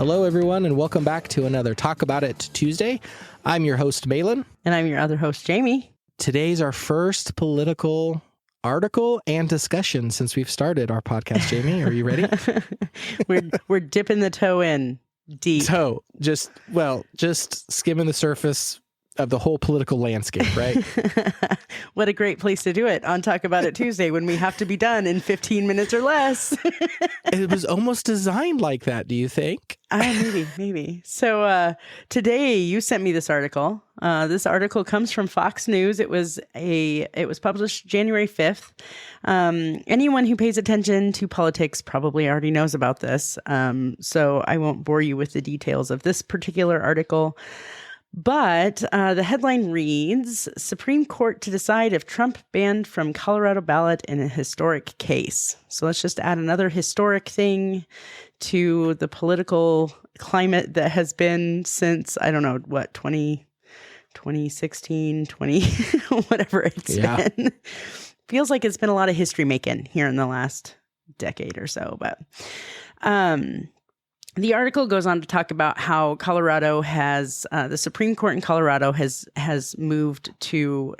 Hello, everyone, and welcome back to another Talk About It Tuesday. I'm your host, Malin. And I'm your other host, Jamie. Today's our first political article and discussion since we've started our podcast. Jamie, are you ready? We're dipping the toe in deep. Just skimming the surface of the whole political landscape, right? What a great place to do it on Talk About It Tuesday when we have to be done in 15 minutes or less. It was almost designed like that, do you think? Maybe. So today you sent me this article. This article comes from Fox News. It was published January 5th. Anyone who pays attention to politics probably already knows about this. So I won't bore you with the details of this particular article. But the headline reads, Supreme Court to decide if Trump banned from Colorado ballot in a historic case. So let's just add another historic thing to the political climate that has been since, 2016, whatever it's been. Feels like it's been a lot of history making here in the last decade or so. But the article goes on to talk about how Colorado has, the Supreme Court in Colorado has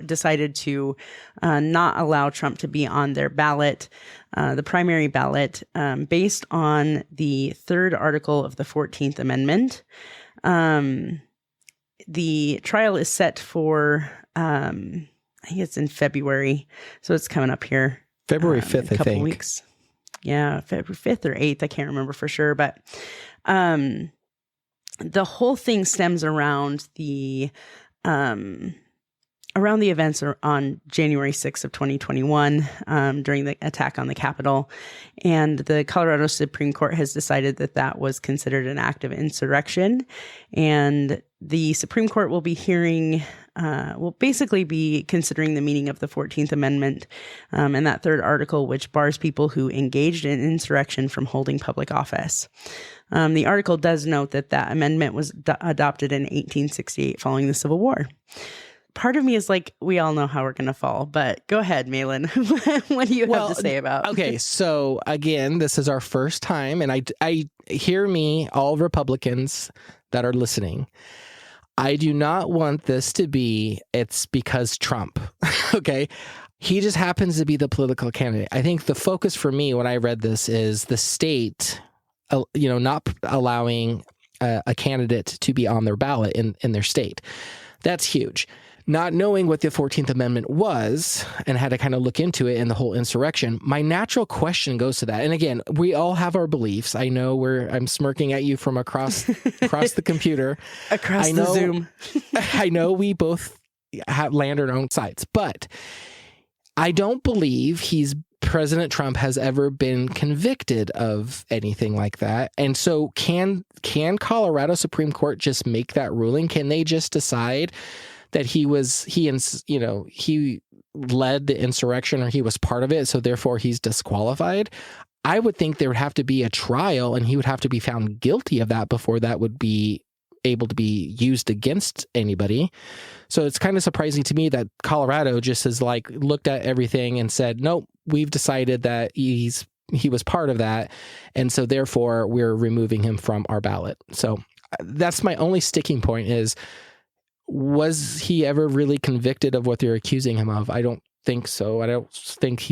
decided to not allow Trump to be on their ballot, the primary ballot, based on the third article of the 14th Amendment. The trial is set for, I think it's in February, so it's coming up here. February 5th, in a couple weeks. Yeah, February 5th or 8th. I can't remember for sure. But the whole thing stems around the events on January 6th of 2021 during the attack on the Capitol. And the Colorado Supreme Court has decided that was considered an act of insurrection. And the Supreme Court will be basically be considering the meaning of the 14th Amendment and that third article, which bars people who engaged in insurrection from holding public office. The article does note that amendment was adopted in 1868 following the Civil War. Part of me is like, we all know how we're going to fall, but go ahead, Malin. What do you have to say about? Okay, so again, this is our first time, and I hear me, all Republicans that are listening. I do not want this to be, it's because Trump, okay? He just happens to be the political candidate. I think the focus for me when I read this is the state, not allowing a candidate to be on their ballot in their state. That's huge. Not knowing what the 14th Amendment was and had to kind of look into it and the whole insurrection, my natural question goes to that. And again, we all have our beliefs. I know I'm smirking at you from across the computer. The Zoom. I know we both land on our own sides, but I don't believe President Trump has ever been convicted of anything like that. And so can Colorado Supreme Court just make that ruling? Can they just decide that he led the insurrection or he was part of it, so therefore he's disqualified? I would think there would have to be a trial and he would have to be found guilty of that before that would be able to be used against anybody. So it's kind of surprising to me that Colorado just has looked at everything and said, nope, we've decided that he was part of that, and so therefore we're removing him from our ballot. So that's my only sticking point is, was he ever really convicted of what they're accusing him of? I don't think so. I don't think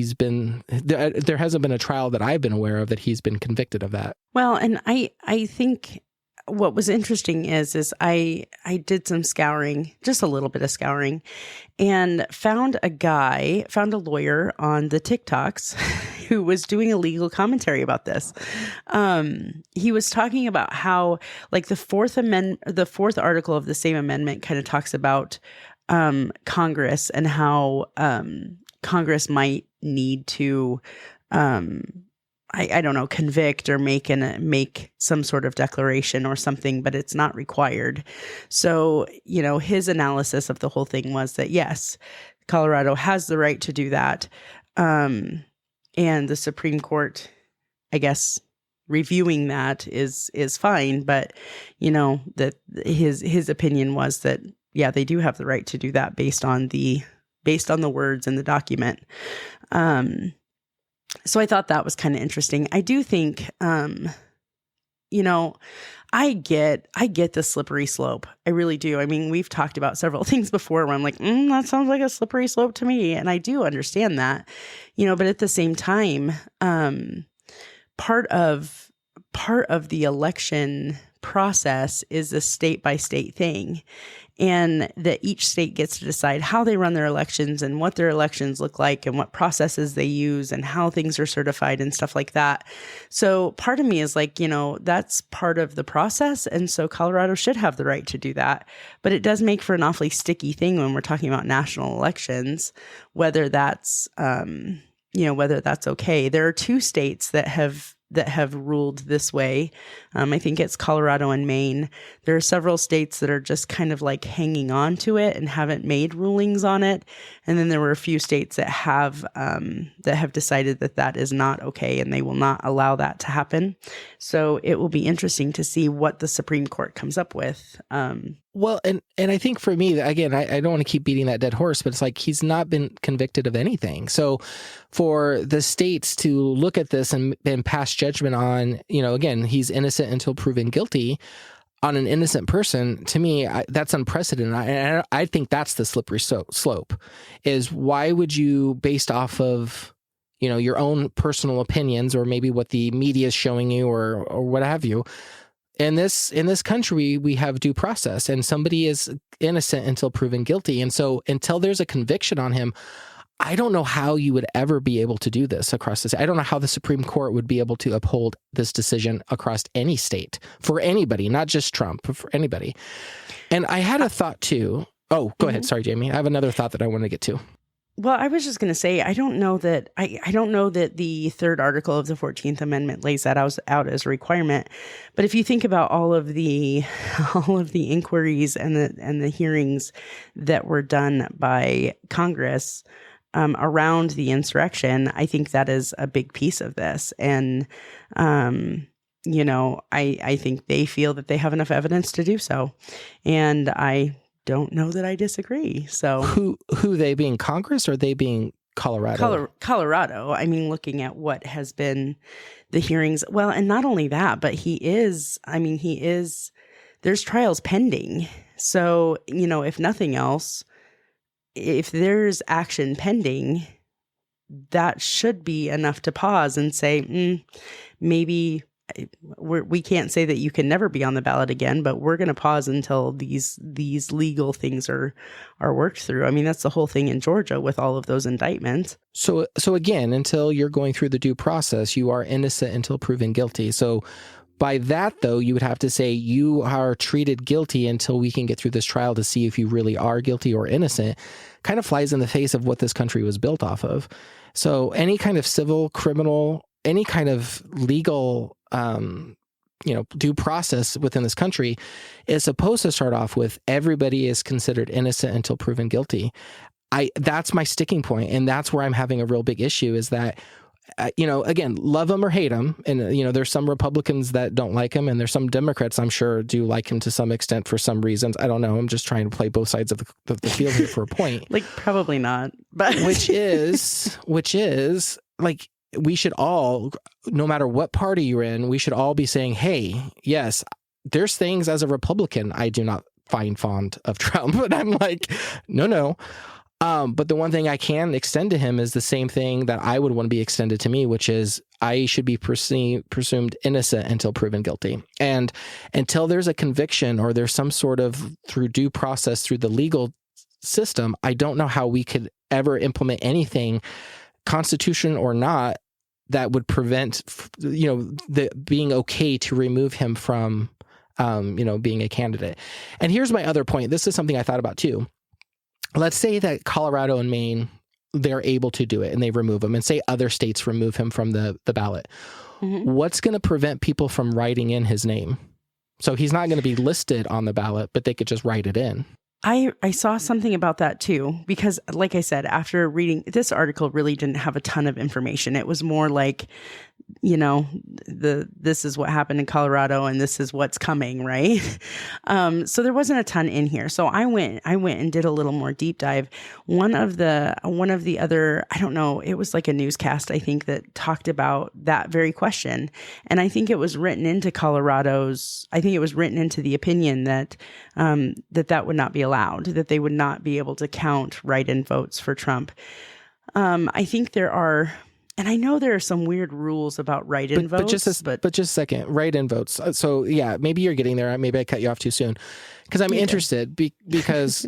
there hasn't been a trial that I've been aware of that he's been convicted of that. Well, and I think what was interesting is I did some scouring, just a little bit of scouring, and found a lawyer on the TikToks who was doing a legal commentary about this. He was talking about how the fourth article of the same amendment kind of talks about Congress and how Congress might need to I don't know, convict or make some sort of declaration or something, but it's not required. So, his analysis of the whole thing was that, yes, Colorado has the right to do that. And the Supreme Court, I guess, reviewing that is fine. But, that his opinion was that, yeah, they do have the right to do that based on the words in the document. So I thought that was kind of interesting. I do think, I get the slippery slope. I really do. I mean, we've talked about several things before where I'm like, that sounds like a slippery slope to me. And I do understand that, but at the same time, part of the election process is a state by state thing, and that each state gets to decide how they run their elections and what their elections look like and what processes they use and how things are certified and stuff like that. So part of me is like, that's part of the process. And so Colorado should have the right to do that. But it does make for an awfully sticky thing when we're talking about national elections, whether that's, whether that's okay. There are two states that have ruled this way. I think it's Colorado and Maine. There are several states that are just kind of like hanging on to it and haven't made rulings on it. And then there were a few states that have decided that is not okay and they will not allow that to happen. So it will be interesting to see what the Supreme Court comes up with. Well, and I think for me, again, I don't want to keep beating that dead horse, but it's like he's not been convicted of anything. So for the states to look at this and pass judgment on, again, he's innocent until proven guilty on an innocent person, to me, that's unprecedented. I think that's the slippery slope, is why would you, based off of, your own personal opinions or maybe what the media is showing you or what have you, in this country, we have due process, and somebody is innocent until proven guilty. And so until there's a conviction on him, I don't know how you would ever be able to do this across this. I don't know how the Supreme Court would be able to uphold this decision across any state for anybody, not just Trump, but for anybody. And I had a thought too. Oh, go ahead. Sorry, Jamie. I have another thought that I want to get to. Well, I was just going to say, I don't know that the third article of the 14th Amendment lays that out as a requirement. But if you think about all of the inquiries and the hearings that were done by Congress around the insurrection, I think that is a big piece of this. And I think they feel that they have enough evidence to do so, and I don't know that I disagree. So who they being Congress or they being Colorado? Colorado. I mean, looking at what has been the hearings. Well, and not only that, but there's trials pending. So, if nothing else, if there's action pending, that should be enough to pause and say, maybe we can't say that you can never be on the ballot again, but we're going to pause until these legal things are worked through. I mean, that's the whole thing in Georgia with all of those indictments. So again, until you're going through the due process, you are innocent until proven guilty. So by that, though, you would have to say you are treated guilty until we can get through this trial to see if you really are guilty or innocent. Kind of flies in the face of what this country was built off of. So any kind of civil, criminal, any kind of legal due process within this country is supposed to start off with everybody is considered innocent until proven guilty. That's my sticking point, and that's where I'm having a real big issue is that, again, love him or hate him. And, there's some Republicans that don't like him, and there's some Democrats I'm sure do like him to some extent for some reasons. I don't know. I'm just trying to play both sides of the field here for a point. Like, probably not. But which is like, we should all, no matter what party you're in, we should all be saying, hey, yes, there's things as a Republican I do not find fond of Trump. But I'm like, no. But the one thing I can extend to him is the same thing that I would want to be extended to me, which is I should be presumed innocent until proven guilty. And until there's a conviction or there's some sort of through due process through the legal system, I don't know how we could ever implement anything, Constitution or not, that would prevent, the being okay to remove him from, being a candidate. And here's my other point. This is something I thought about too. Let's say that Colorado and Maine, they're able to do it and they remove him, and say other states remove him from the ballot. Mm-hmm. What's going to prevent people from writing in his name? So he's not going to be listed on the ballot, but they could just write it in. I saw something about that too, because like I said, after reading this article really didn't have a ton of information. It was more like this is what happened in Colorado and this is what's coming, right? So there wasn't a ton in here. So I went and did a little more deep dive. One of the other, I don't know, it was like a newscast, I think, that talked about that very question. And I think it was written into the opinion that that would not be allowed, that they would not be able to count write-in votes for Trump. I think there are, and I know there are some weird rules about write-in votes. But just a second, write-in votes. So yeah, maybe you're getting there. Maybe I cut you off too soon, because I'm interested. Because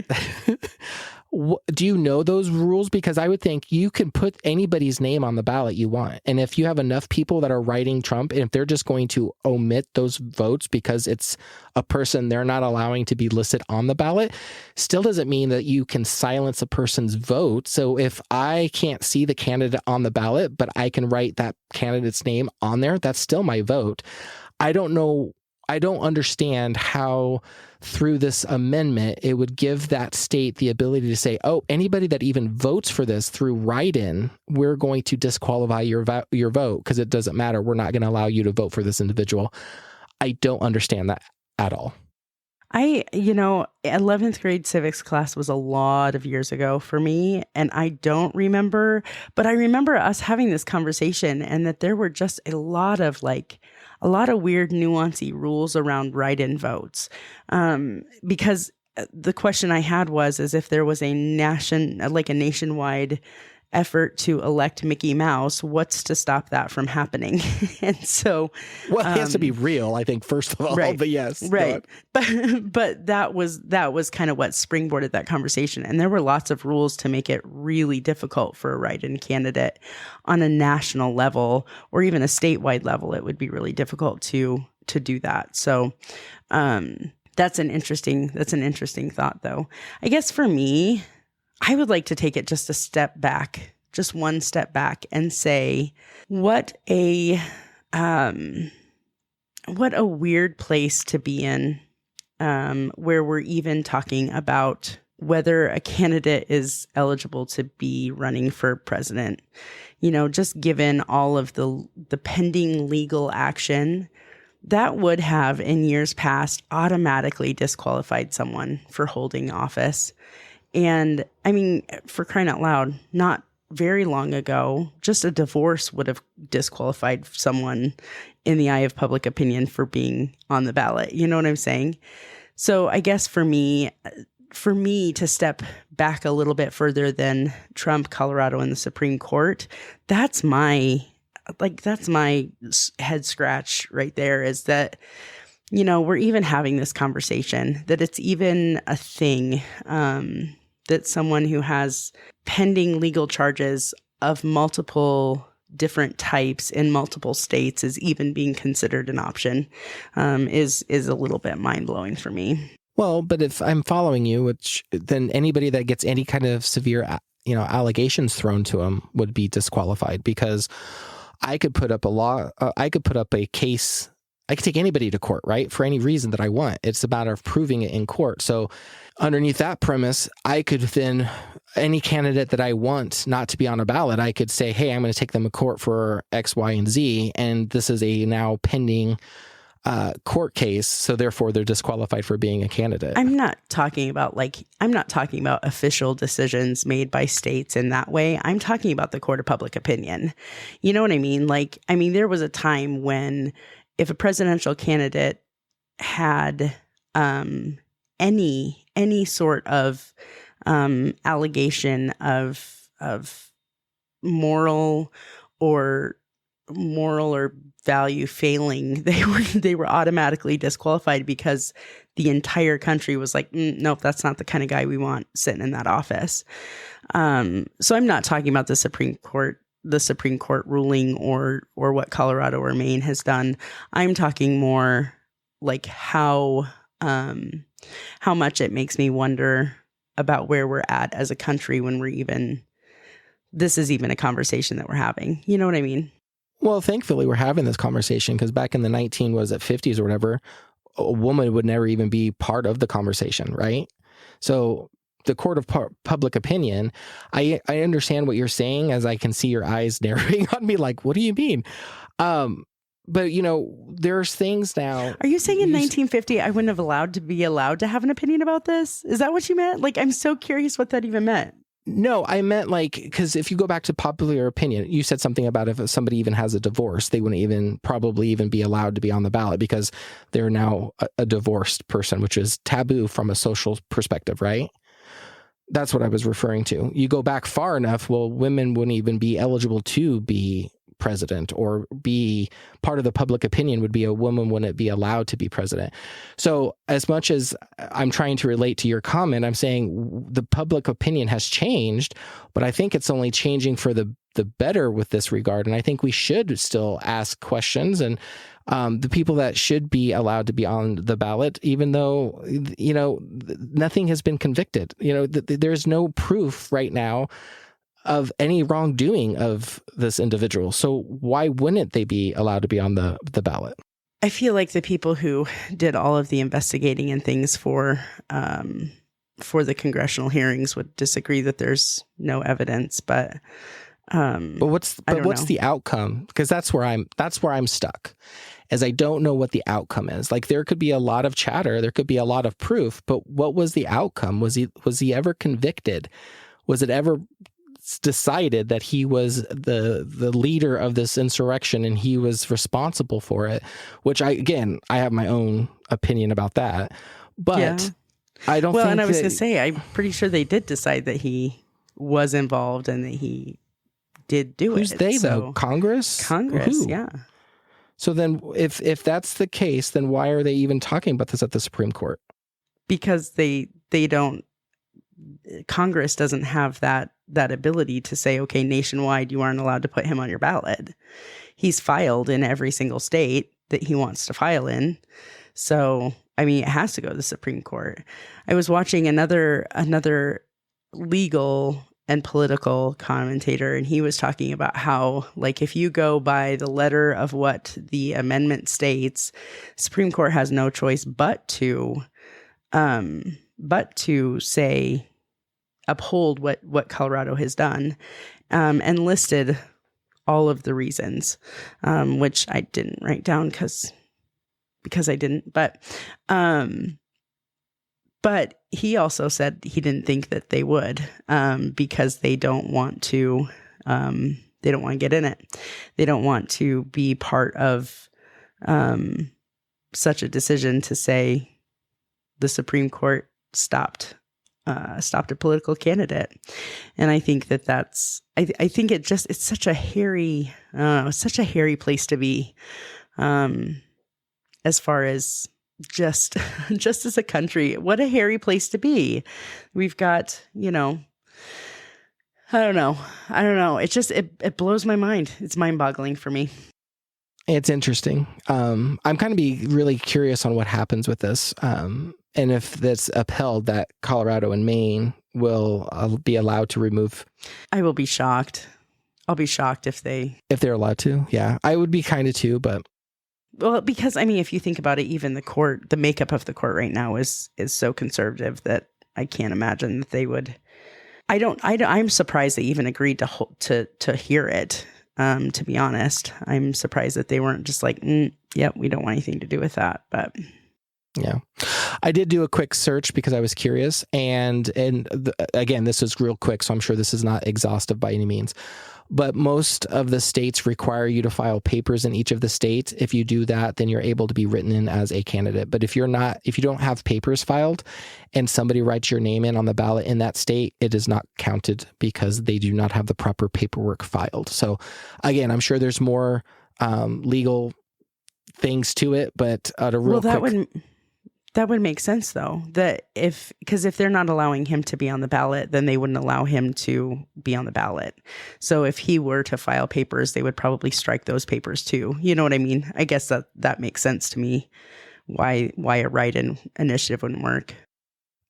do you know those rules? Because I would think you can put anybody's name on the ballot you want, and if you have enough people that are writing Trump, and if they're just going to omit those votes because it's a person they're not allowing to be listed on the ballot, still doesn't mean that you can silence a person's vote. So if I can't see the candidate on the ballot, but I can write that candidate's name on there, that's still my vote. I don't know. I don't understand how through this amendment it would give that state the ability to say, oh, anybody that even votes for this through write-in, we're going to disqualify your vote because it doesn't matter. We're not going to allow you to vote for this individual. I don't understand that at all. 11th grade civics class was a lot of years ago for me, and I don't remember, but I remember us having this conversation and that there were just a lot of weird nuancy rules around write-in votes. Because the question I had was if there was a nationwide effort to elect Mickey Mouse, what's to stop that from happening? And so, well, it has to be real, I think, first of all. Right, but yes, right. But that was kind of what springboarded that conversation. And there were lots of rules to make it really difficult for a write-in candidate on a national level or even a statewide level. It would be really difficult to do that. So, that's an interesting thought, though. I guess for me, I would like to take it just one step back and say, what a weird place to be in, where we're even talking about whether a candidate is eligible to be running for president. Just given all of the pending legal action that would have in years past automatically disqualified someone for holding office. And I mean, for crying out loud, not very long ago, just a divorce would have disqualified someone in the eye of public opinion for being on the ballot. You know what I'm saying? So I guess for me to step back a little bit further than Trump, Colorado, and the Supreme Court, that's my head scratch right there, is that, we're even having this conversation, that it's even a thing, that someone who has pending legal charges of multiple different types in multiple states is even being considered an option, is a little bit mind-blowing for me. Well, but if I'm following you, then anybody that gets any kind of severe, allegations thrown to them would be disqualified, because I could put up a case. I could take anybody to court, right? For any reason that I want. It's a matter of proving it in court. So underneath that premise, I could then, any candidate that I want not to be on a ballot, I could say, hey, I'm going to take them to court for X, Y, and Z. And this is a now pending court case. So therefore they're disqualified for being a candidate. I'm not talking about official decisions made by states in that way. I'm talking about the court of public opinion. You know what I mean? There was a time when if a presidential candidate had any sort of allegation of moral or value failing, they were automatically disqualified, because the entire country was like, nope, that's not the kind of guy we want sitting in that office. So I'm not talking about the Supreme Court ruling or what Colorado or Maine has done. I'm talking more like how much it makes me wonder about where we're at as a country when this is even a conversation that we're having. You know what I mean? Well, thankfully we're having this conversation, because back in the 50s or whatever, a woman would never even be part of the conversation, right? So the court of public opinion. I understand what you're saying, as I can see your eyes narrowing on me like, what do you mean? But, you know, there's things now. Are you saying in 1950 I wouldn't have be allowed to have an opinion about this? Is that what you meant? Like, I'm so curious what that even meant. No, I meant like, because if you go back to popular opinion, you said something about if somebody even has a divorce, they wouldn't probably even be allowed to be on the ballot because they're now a divorced person, which is taboo from a social perspective, right? That's what I was referring to. You go back far enough, well, women wouldn't even be eligible to be president or be part of the public opinion. Would be a woman wouldn't be allowed to be president. So as much as I'm trying to relate to your comment, I'm saying the public opinion has changed, but I think it's only changing for the better with this regard. And I think we should still ask questions, and the people that should be allowed to be on the ballot, even though, you know, nothing has been convicted. You know, there's no proof right now of any wrongdoing of this individual. So why wouldn't they be allowed to be on the ballot? I feel like the people who did all of the investigating and things for the congressional hearings would disagree that there's no evidence. But what's the outcome? Because that's where I'm stuck, as I don't know what the outcome is. Like, there could be a lot of chatter, there could be a lot of proof, but what was the outcome? Was he ever convicted? Was it ever decided that he was the leader of this insurrection and he was responsible for it? Which I have my own opinion about that, but yeah. I don't. Well, and I was going to say, I'm pretty sure they did decide that he was involved and that he did do Who's it. Who's they though? Congress? Who? Yeah. So then, if that's the case, then why are they even talking about this at the Supreme Court? Because they don't. Congress doesn't have that ability to say, okay, nationwide, you aren't allowed to put him on your ballot. He's filed in every single state that he wants to file in. So, I mean, it has to go to the Supreme Court. I was watching another legal and political commentator, and he was talking about how, like, if you go by the letter of what the amendment states, Supreme Court has no choice but to say, uphold what Colorado has done, and listed all of the reasons, which I didn't write down because I didn't. But he also said he didn't think that they would, because they don't want to get in it. They don't want to be part of such a decision to say the Supreme Court stopped a political candidate. And I think that's I think it's such a hairy place to be, as far as just as a country. What a hairy place to be. We've got, you know, I don't know. It blows my mind. It's mind-boggling for me. It's interesting. I'm kind of really curious on what happens with this. And if that's upheld, that Colorado and Maine will be allowed to remove. I will be shocked. I'll be shocked if they're allowed to. Yeah, I would be kind of too, but. Well, because I mean, if you think about it, even the makeup of the court right now is so conservative that I can't imagine that they would. I'm surprised they even agreed to hear it. To be honest, I'm surprised that they weren't just like, yep, we don't want anything to do with that. But yeah, I did do a quick search because I was curious, and again, this is real quick, so I'm sure this is not exhaustive by any means. But most of the states require you to file papers in each of the states. If you do that, then you're able to be written in as a candidate. But if you don't have papers filed and somebody writes your name in on the ballot in that state, it is not counted because they do not have the proper paperwork filed. So again, I'm sure there's more legal things to it, but that would make sense, though, because if they're not allowing him to be on the ballot, then they wouldn't allow him to be on the ballot. So if he were to file papers, they would probably strike those papers too. You know what I mean? I guess that makes sense to me, why a write-in initiative wouldn't work.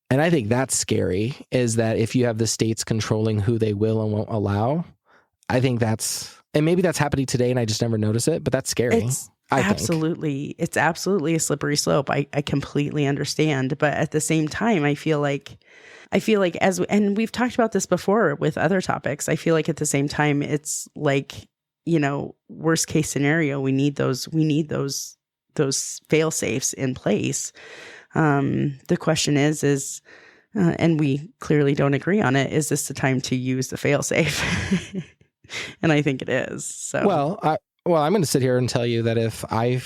And I think that's scary, is that if you have the states controlling who they will and won't allow, I think and maybe that's happening today and I just never notice it, but that's scary. It's absolutely a slippery slope. I completely understand. But at the same time, I feel like I feel like and we've talked about this before with other topics, I feel like at the same time, it's like, worst case scenario, we need those fail safes in place. The question is, and we clearly don't agree on it, is this the time to use the fail safe? And I think it is. So, I'm going to sit here and tell you that if I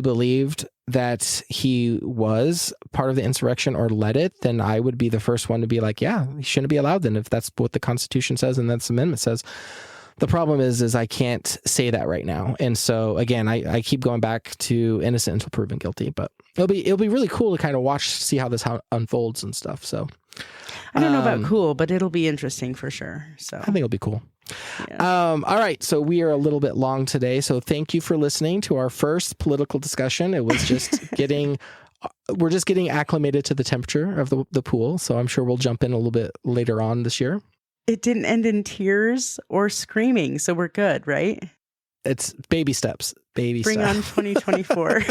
believed that he was part of the insurrection or led it, then I would be the first one to be like, yeah, he shouldn't be allowed then if that's what the Constitution says and that's the amendment says. The problem is I can't say that right now. And so again, I keep going back to innocent until proven guilty, but it'll be really cool to kind of see how this unfolds and stuff. So I don't know about cool, but it'll be interesting for sure. So I think it'll be cool. Yeah. All right. So we are a little bit long today. So thank you for listening to our first political discussion. It was just we're just getting acclimated to the temperature of the pool. So I'm sure we'll jump in a little bit later on this year. It didn't end in tears or screaming, so we're good, right? It's baby steps. Bring on 2024.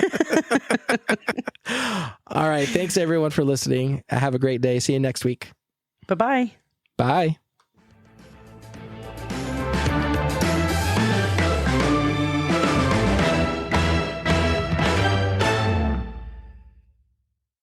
All right. Thanks, everyone, for listening. Have a great day. See you next week. Bye-bye. Bye.